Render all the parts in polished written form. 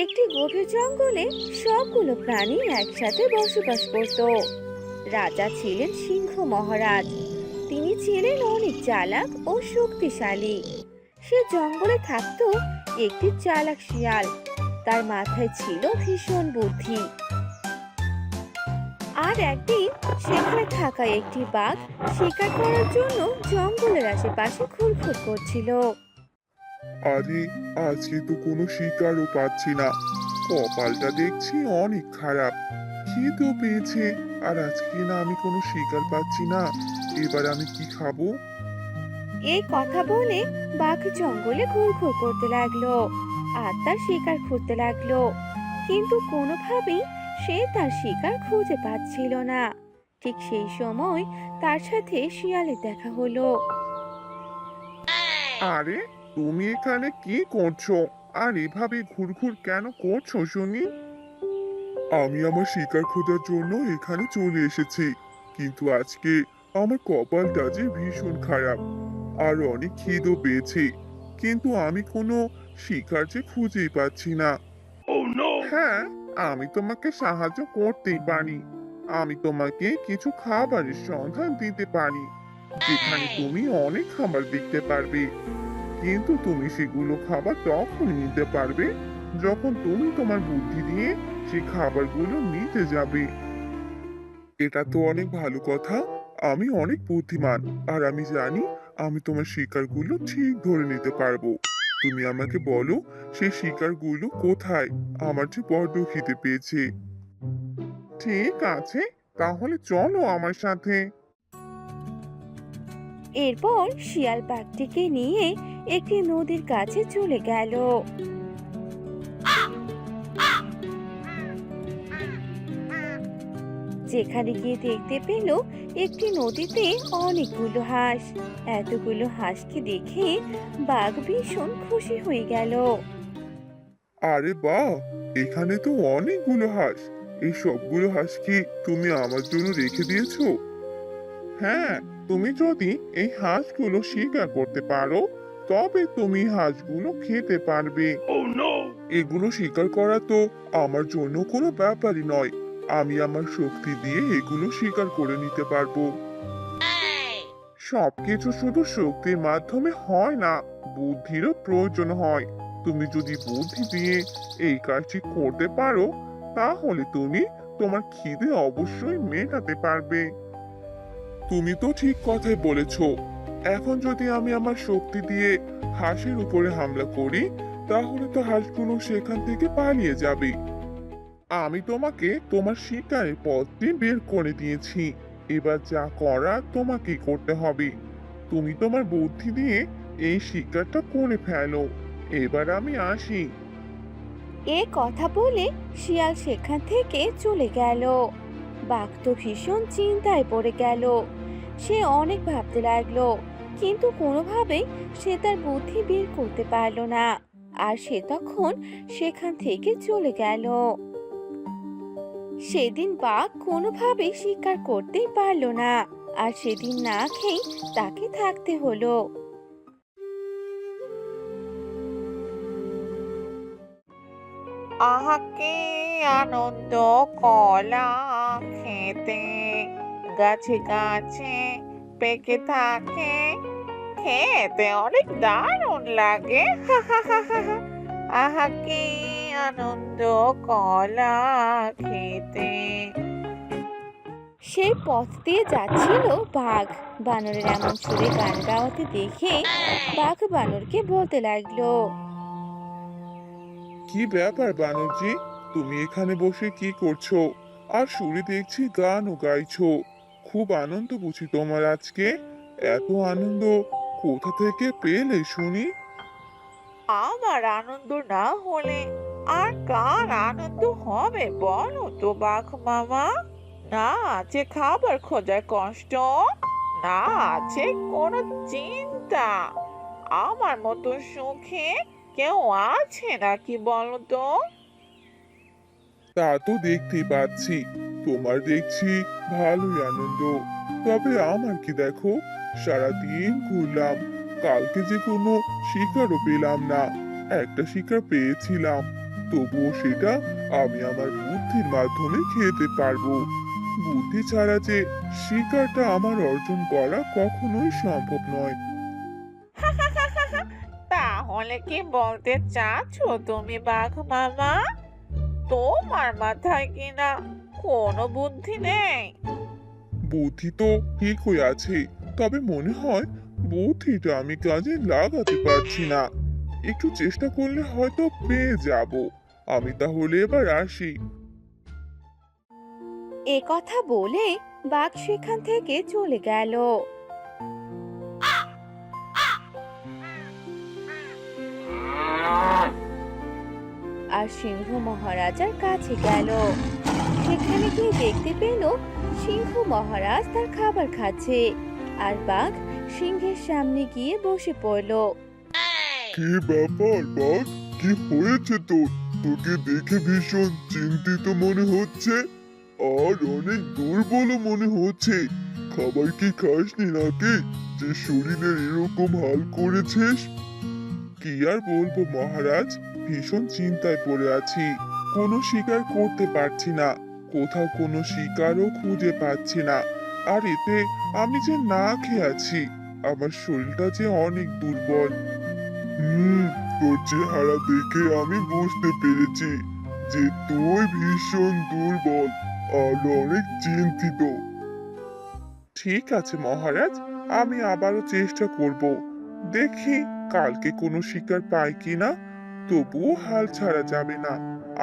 একটি গভীর জঙ্গলে সবগুলো প্রাণী একসাথে বসবাস করত। রাজা ছিলেন সিংহ মহারাজ। তিনি ছিলেন অনেক চালাক ও শক্তিশালী। সে জঙ্গলে থাকতো একটি চালাক শিয়াল। তার মাথায় ছিল ভীষণ বুদ্ধি। আর একদিন সেখানে থাকা একটি বাঘ শিকার করার জন্য জঙ্গলের আশেপাশে ঘুরঘুর করছিল। আরে, আজকে তো কোনো শিকারও পাচ্ছি না। কপালটা দেখছি অনেক খারাপ। খিদেও পেয়েছে, আর আজকে না আমি কোনো শিকার পাচ্ছি না। এবার আমি কি খাবো? এই কথা বলে বাঘ জঙ্গলে ঘুরঘুর করতে লাগলো আর তার শিকার খুঁজতে লাগলো, কিন্তু কোনোভাবেই সে তার শিকার খুঁজে পাচ্ছিল না। ঠিক সেই সময় তার সাথে শিয়ালের দেখা হলো। আরে, তুমি এখানে কি করছো? আর এভাবে ঘুরঘুর কেন করছো শুনি? আমি আমার শিকার খোঁজার জন্য এখানে চলে এসেছি, কিন্তু আজকে আমার কপালটা যে ভীষণ খারাপ। আর অনেক খিদেও পেয়েছে, কিন্তু আমি কোনো শিকার যে খুঁজেই পাচ্ছি না। হ্যাঁ, আমি তোমাকে সাহায্য করতেই পারি। আমি তোমাকে কিছু খাবারের সন্ধান দিতে পারি, যেখানে তুমি অনেক খাবার দেখতে পারবে। কিন্তু তুমি সেগুলো খাবার তখনই নিতে পারবে যখন তুমি তোমার বুদ্ধি দিয়ে সেই খাবারগুলো নিতে যাবে। এটা তো অনেক ভালো কথা। আমি অনেক বুদ্ধিমান, আর আমি জানি আমি তোমার শিকারগুলো ঠিক ধরে নিতে পারবো। তুমি আমাকে বলো, সেই শিকারগুলো কোথায়? আমার যে বড্ড খিদে পেয়েছে। ঠিক আছে, তাহলে চলো আমার সাথে। এরপর শিয়াল বাঘটিকে নিয়ে একটি নদীর কাছে চলে গেল। যেখানে গিয়ে দেখতে পেল একটি নদীতে অনেকগুলো হাঁস। এতগুলো হাঁসকে দেখে বাঘ ভীষণ খুশি হয়ে গেল। আরে বাহ, এখানে তো অনেকগুলো হাঁস। এই সবগুলো হাঁস কি তুমি আমার জন্য রেখে দিয়েছো? হ্যাঁ, তুমি যদি এই হাঁসগুলো শিকার করতে পারো, তবে তুমি হাঁসগুলো খেতে পারবে। এগুলো শিকার করা তো আমার জন্য কোনো ব্যাপারই নয়। আমি আমার শক্তি দিয়ে এগুলো শিকার করে নিতে পারবো। সবকিছু শুধু শক্তির মাধ্যমে হয় না, বুদ্ধিরও প্রয়োজন হয়। তুমি যদি বুদ্ধি দিয়ে এই কাজটি করতে পারো, তাহলে তুমি তোমার খিদে অবশ্যই মেটাতে পারবে। তুমি তো ঠিক কথাই বলেছ। এখন যদি আমি আমার শক্তি দিয়ে হাঁসের উপরে হামলা করি, তাহলে তো হাঁসগুলো সেখান থেকে পালিয়ে যাবে। আমি তোমাকে তোমার শিকারের পথটি বের করে দিয়েছি। এবার যা করার তোমাকেই করতে হবে। তুমি তোমার বুদ্ধি দিয়ে এই শিকারটা করে ফেলো। এবার আমি আসি। এ কথা বলে শিয়াল সেখান থেকে চলে গেল। বাঘ তো ভীষণ চিন্তায় পড়ে গেল। সে অনেক ভাবতে লাগলো, কিন্তু কোনোভাবেই সে তার বুদ্ধি বের করতে পারলো না। আর সে তখন সেখান থেকে চলে গেল। সেদিন বাঘ কোনোভাবেই শিকার করতেই পারলো না। আর সেদিন না খেয়ে তাকে থাকতে হলো। আহা কি আনন্দ কলা খেতে, গাছে গাছে পেকে থাকে, খেতে অনেক দারুণ লাগে। আহা কি আনন্দ কলা খেতে। সেই পথ দিয়ে যাচ্ছিল বাঘ। বানরের এমন সুরে গান গাওয়াতে দেখে বাঘ বানরকে বলতে লাগলো। কি ব্যাপার বানরজি, তুমি এখানে বসে কি করছো? আর সুরে দেখছি গানও গাইছো। খুব আনন্দ বুঝি তোমার আজকে। এত আনন্দ কোথা থেকে পেলে শুনি? আমার আনন্দ না হলে আর কার আনন্দ হবে বলো তো বাঘ মামা? না আছে খাবার খোঁজার কষ্ট, না আছে কোনো চিন্তা। আমার মতো সুখে কেউ আছে নাকি বলো তো? তা তো দেখতেই পাচ্ছি, তোমার দেখছি ভালোই আনন্দ। তবে আমার কি দেখো, সারাদিন ঘুরলাম, কালকে যে কোনো শিকারও পেলাম না। একটা শিকার পেয়েছিলাম, তবুও সেটা আমি আমার বুদ্ধির মাধ্যমে খেতে পারবো। বুদ্ধি ছাড়া যে শিকারটা আমার অর্জন করা কখনোই সম্ভব নয়। তাহলে কি বলতে চাচ্ছ তুমি বাঘ মামা, তোমার মাথায় কিনা কোনো বুদ্ধি নেই? বুদ্ধি তো ঠিকই আছে, তবে মনে হয় বুদ্ধিটা আমি কাজে লাগাতে পারছি না। একটু চেষ্টা করলে হয়তো পেয়ে যাব। আমি তাহলে এবার আসি। এ কথা বলে বাঘ সেখান থেকে চলে গেল। আর সিংহ মহারাজার কাছে গেল। সেখানে গিয়ে দেখতে পেল সিংহ মহারাজ তার খাবার খাচ্ছে, আর বাঘ সিংহের সামনে গিয়ে বসে পড়ল। কি ব্যাপার বাঘ, কি হয়েছে তোর? তোকে দেখে ভীষণ চিন্তিত মনে হচ্ছে, আর অনেক দুর্বল মনে হচ্ছে। খাবার কি খাসনি নাকি, যে শরীরের এরকম হাল করেছিস? কি আর বলবো মহারাজ, ভীষণ চিন্তায় পড়ে আছি। কোনো শিকার করতে পারছি না, কোথাও কোনো শিকারও খুঁজে পাচ্ছি না। আর এতে আমি যে না খেয়ে আছি, আমার শরীরটা যে অনেক দুর্বল। তোর চেহারা দেখে আমি বুঝতে পেরেছি যে তুই ভীষণ দুর্বল আর অনেক চিন্তিত। ঠিক আছে মহারাজ, আমি আবারও চেষ্টা করব। দেখি কালকে কোনো শিকার পাই কিনা। তবুও হাল ছাড়া যাবে না,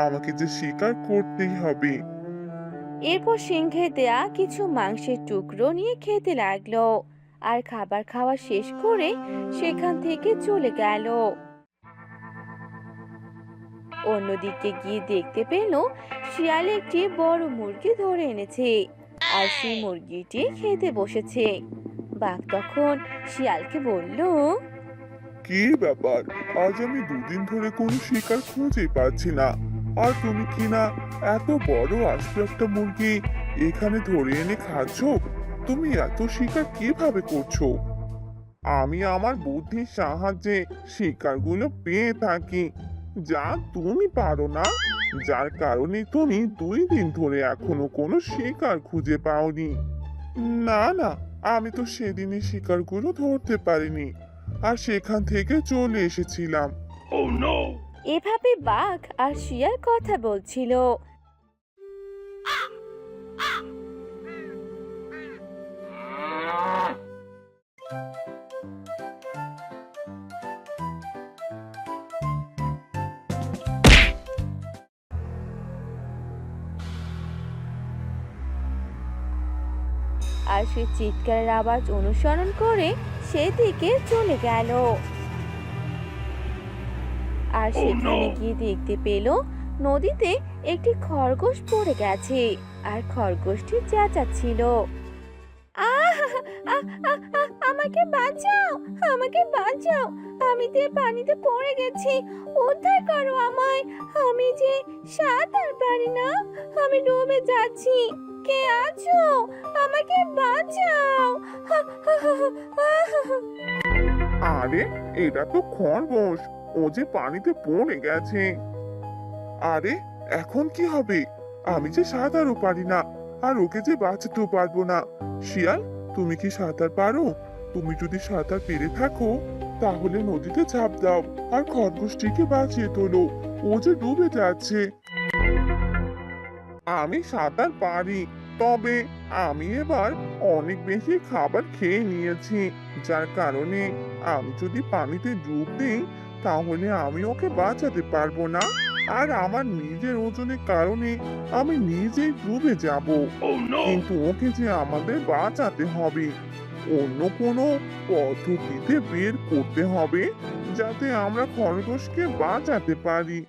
আমাকে যে শিকার করতেই হবে। এরপর সিংহের দেয়া কিছু মাংসের টুকরো নিয়ে খেতে লাগলো, আর খাবার খাওয়া শেষ করে সেখান থেকে চলে গেল। অন্যদিকে গিয়ে দেখতে পেল শিয়াল একটি বড় মুরগি ধরে এনেছে, আর সেই মুরগিটি খেতে বসেছে। বাঘ তখন শিয়ালকে বলল, কি ব্যাপার, আজ আমি দুদিন ধরে কোনো শিকার খুঁজে পাচ্ছি না, আর তুমি কিনা এত বড় আস্ত একটা মুরগি এখানে ধরে এনে খাচ্ছ? তুমি এত শিকার কিভাবে করছো? আমি আমার বুদ্ধির সাহায্যে শিকারগুলো পেয়ে থাকি, যা তুমি পারো না। যার কারণে তুমি 2 দিন ধরে এখনো কোনো শিকার খুঁজে পাওনি। না না, আমি তো সেদিনই শিকারগুলো ধরতে পারিনি, আর সেখান থেকে চলে এসেছিলাম। এভাবে বাঘ আর শিয়াল কথা বলছিল। আর সে চিৎকারের আওয়াজ অনুসরণ করে সেদিকে চলে গেল। আর সেখানে গিয়ে দেখতে পেল নদীতে একটি খরগোশ পড়ে গেছে, আর খরগোশটি চেঁচাচ্ছিল, আহ আহ আহ আহ, আমাকে বাঁচাও, আমাকে বাঁচাও, আমি যে পানিতে পড়ে গেছি, উদ্ধার করো আমায়, আমি যে সাঁতার পারি না, আমি ডুবে যাচ্ছি, কে আছো, আমাকে বাঁচাও। আরে, এটা তো খরগোশ, ও যে পানিতে পড়ে গেছে। আরে, এখন কি হবে? আমি যে সাঁতারও পারি না, আর ওকে যে বাঁচাতেও পারবো না। শিয়াল, তুমি কি সাঁতার পারো? তুমি যদি সাঁতার পেরে থাকো তাহলে নদীতে ঝাঁপ দাও, আর খরগোশটিকে বাঁচিয়ে তোলো, ও যে ডুবে যাচ্ছে। আমি সাঁতার পারি, তবে আমি এবার অনেক বেশি খাবার খেয়ে নিয়েছি, যার কারণে আমি যদি পানিতে ডুব দিই তাহলে আমি ওকে বাঁচাতে পারবো না, আর আমার নিজের ওজনের কারণে আমি নিজেই ডুবে যাব। কিন্তু ওকে যে আমাদের বাঁচাতে হবে, অন্য কোনো পদ্ধতিতে বের করতে হবে যাতে আমরা খরগোশকে বাঁচাতে পারি।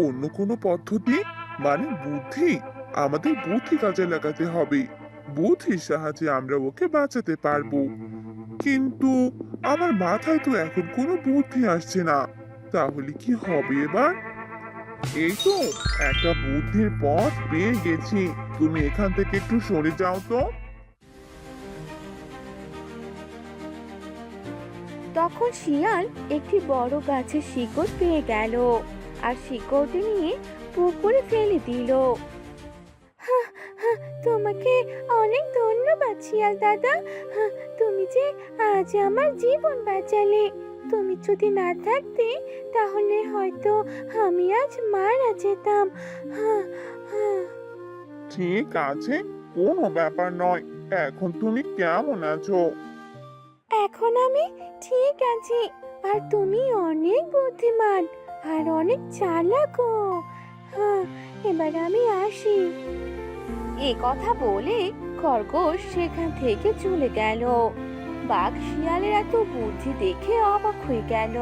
অন্য কোনো পদ্ধতি মানে বুদ্ধি? আমাদের বুদ্ধি কাজে লাগাতে হবে, বুদ্ধির সাহায্যে আমরা ওকে বাঁচাতে পারবো। কিন্তু আমার মাথায় তো এখন কোনো বুদ্ধি আসছে না, তাহলে কি হবে এবার? এই তো একটা বুদ্ধির পথ পেয়ে গেছি, তুমি এখান থেকে একটু সরে যাও তো। তখন শিয়াল একটি বড় গাছের শিকড় পেয়ে গেল, আর শিকড়টি নিয়ে পুকুরে ফেলে দিল। তোমাকে অনেক ধন্যবাদ শিয়াল দাদা। তুমি যে আজ আমার জীবন বাঁচালে। তুমি যদি না থাকতে তাহলে হয়তো আমি আজ মারা যেতাম। ঠিক আছে, কোনো ব্যাপার নয়। এখন তুমি কেমন আছো? এখন আমি ঠিক আছি। আর তুমি অনেক বুদ্ধিমান আর অনেক চালাকও। এবার আমি আসি। এ কথা বলে খরগোশ সেখান থেকে চলে গেল। বাঘ শিয়ালের এত বুদ্ধি দেখে অবাক হয়ে গেল,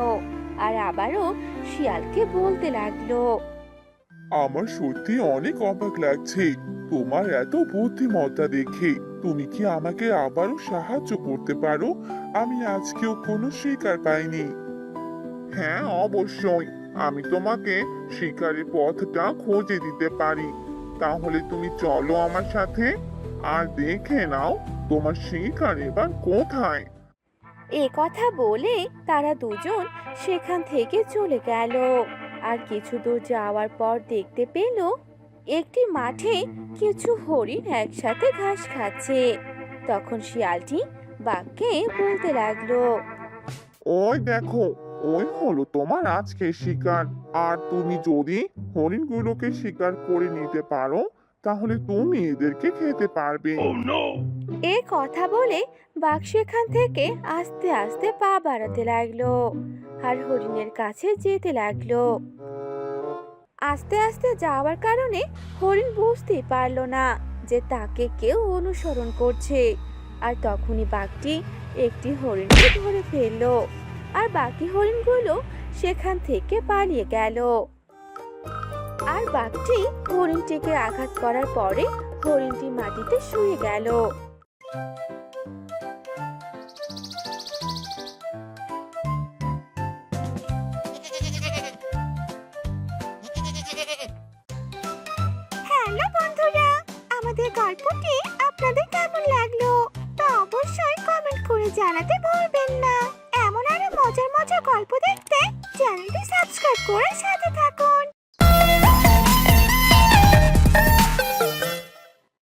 আর আবারও শিয়ালকে বলতে লাগলো। আমার সত্যি অনেক অবাক লাগছে তোমার এত বুদ্ধিমত্তা দেখে। তুমি কি আমাকে আবারও সাহায্য করতে পারো? আমি আজকেও কোনো শিকার পাইনি। হ্যাঁ, অবশ্যই। আমি তোমাকে শিকারের পথটা খুঁজে দিতে পারি। তাহলে তুমি চলো আমার সাথে, আর দেখে নাও তোমার শিকার এবার কোথায়। এ কথা বলে তারা দুজন সেখান থেকে চলে গেল। আর কিছু দূর যাওয়ার পর দেখতে পেল একটি মাঠে কিছু হরিণ একসাথে ঘাস খাচ্ছে। তখন শিয়ালটি বাঘকে বলতে লাগলো। ওই দেখো, ওই হলো তোমার আজকের শিকার। আর তুমি যদি হরিণগুলোকে শিকার করে নিতে পারো তাহলে তুমি এদেরকে খেতে পারবে। এ কথা বলে বাঘ সেখান থেকে আস্তে আস্তে পা বাড়াতে লাগলো আর হরিণের কাছে যেতে লাগলো। আস্তে আস্তে যাওয়ার কারণে হরিণ বুঝতেই পারলো না যে তাকে কেউ অনুসরণ করছে। আর তখনই বাঘটি একটি হরিণকে ধরে ফেললো, আর বাকি হরিণগুলো সেখান থেকে পালিয়ে গেল। আর বাঘটি হরিণটিকে আঘাত করার পরে হরিণটি মাটিতে শুয়ে গেল। হ্যালো বন্ধুরা, আমাদের গল্পটি আপনাদের কেমন লাগলো তা অবশ্যই কমেন্ট করে জানাতে ভুলবেন না। এমন আরো মজার মজার গল্প দেখতে চ্যানেলটি সাবস্ক্রাইব করে